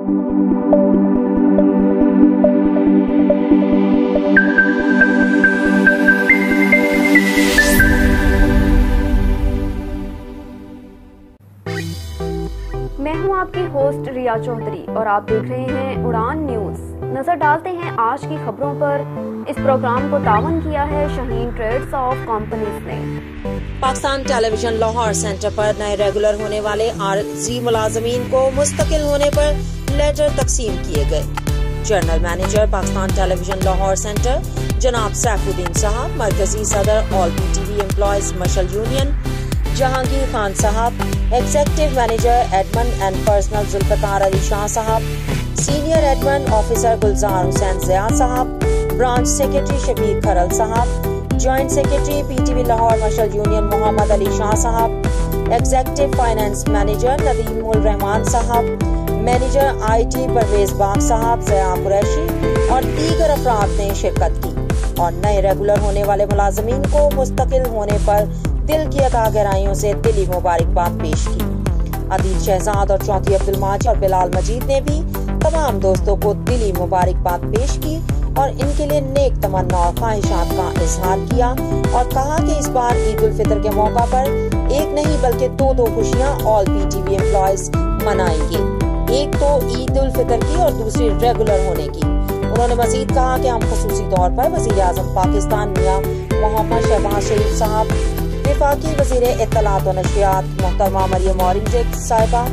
میں ہوں آپ کی ہوسٹ ریا چودھری اور آپ دیکھ رہے ہیں اڑان نیوز۔ نظر ڈالتے ہیں آج کی خبروں پر۔ اس پروگرام کو تعاون کیا ہے شاہین ٹریڈز آف کمپنیز نے۔ Pakistan television Lahore centre پر نئے ریگولر ہونے والے عارضی ملازمین کو مستقل ہونے پر لیٹر تقسیم کیے گئے۔ General manager Pakistan television Lahore centre جناب سیف الدین صاحب، مرکزی صدر all P T V employees Mashal union Jahangir Khan صاحب، executive manager admin and personnel Zulfiqar Ali Shah صاحب، senior admin officer Gulzar Hussain Zia صاحب، برانچ سیکرٹری شبیر کھرل صاحب، joint secretary P T V Lahore Mashal union Muhammad Ali Shah صاحب، executive finance manager Nadeem ur-Rehman صاحب، مینیجر آئی ٹی پرویز باغ صاحب، ضیاء قریشی اور دیگر افراد نے شرکت کی اور نئے ریگولر ہونے والے ملازمین کو مستقل ہونے پر دل کی عطا گہرائیوں سے دلی مبارکباد پیش کی۔ عدیل شہزاد اور چوتھی عبد الماجد اور بلال مجید نے بھی تمام دوستوں کو دلی مبارکباد پیش کی اور ان کے لیے نیک تمنا اور خواہشات کا اظہار کیا اور کہا کہ اس بار عید الفطر کے موقع پر ایک نہیں بلکہ دو خوشیاں آل پی ٹی وی امپلائیز منائیں گے، ایک تو عید الفطر کی اور دوسری ریگولر ہونے کی۔ انہوں نے مزید کہا کہ ہم خصوصی طور پر وزیر اعظم پاکستان میاں محمد شہباز شریف صاحب، وفاقی وزیر اطلاعات و نشریات محترمہ مریم اورنگزیب صاحبہ،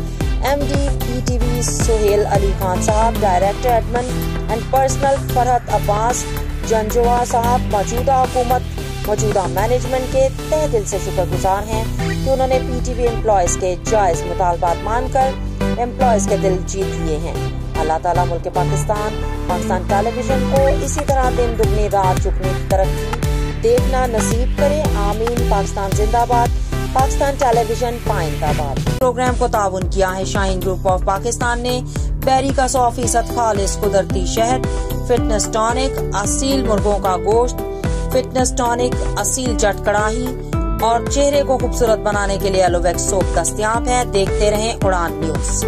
M D P T V Sohail Ali Khan صاحب، director admin and personnel Farhat Abbas Janjua صاحب، موجودہ حکومت موجودہ مینجمنٹ کے تہ دل سے شکر گزار ہیں کہ انہوں نے پی ٹی وی امپلائیز کے جائز مطالبات مان کر امپلائیز کے دل جیت لیے ہیں۔ اللہ تعالیٰ ملک پاکستان ٹیلی ویژن کو اسی طرح دن دگنی رات چگنی ترقی دیکھنا نصیب کرے، آمین۔ پاکستان زندہ باد، پاکستان ٹیلی ویژن پائند آباد۔ پروگرام کو تعاون کیا ہے شاہین گروپ آف پاکستان نے۔ بیری کا 100% خالص قدرتی شہد، فٹنس ٹانک، اصیل مرغوں کا گوشت، فٹنس ٹانک، اصیل جٹ کڑاہی اور چہرے کو خوبصورت بنانے کے لیے ایلو ویکس سوپ دستیاب ہے۔ دیکھتے رہیں اڑان نیوز۔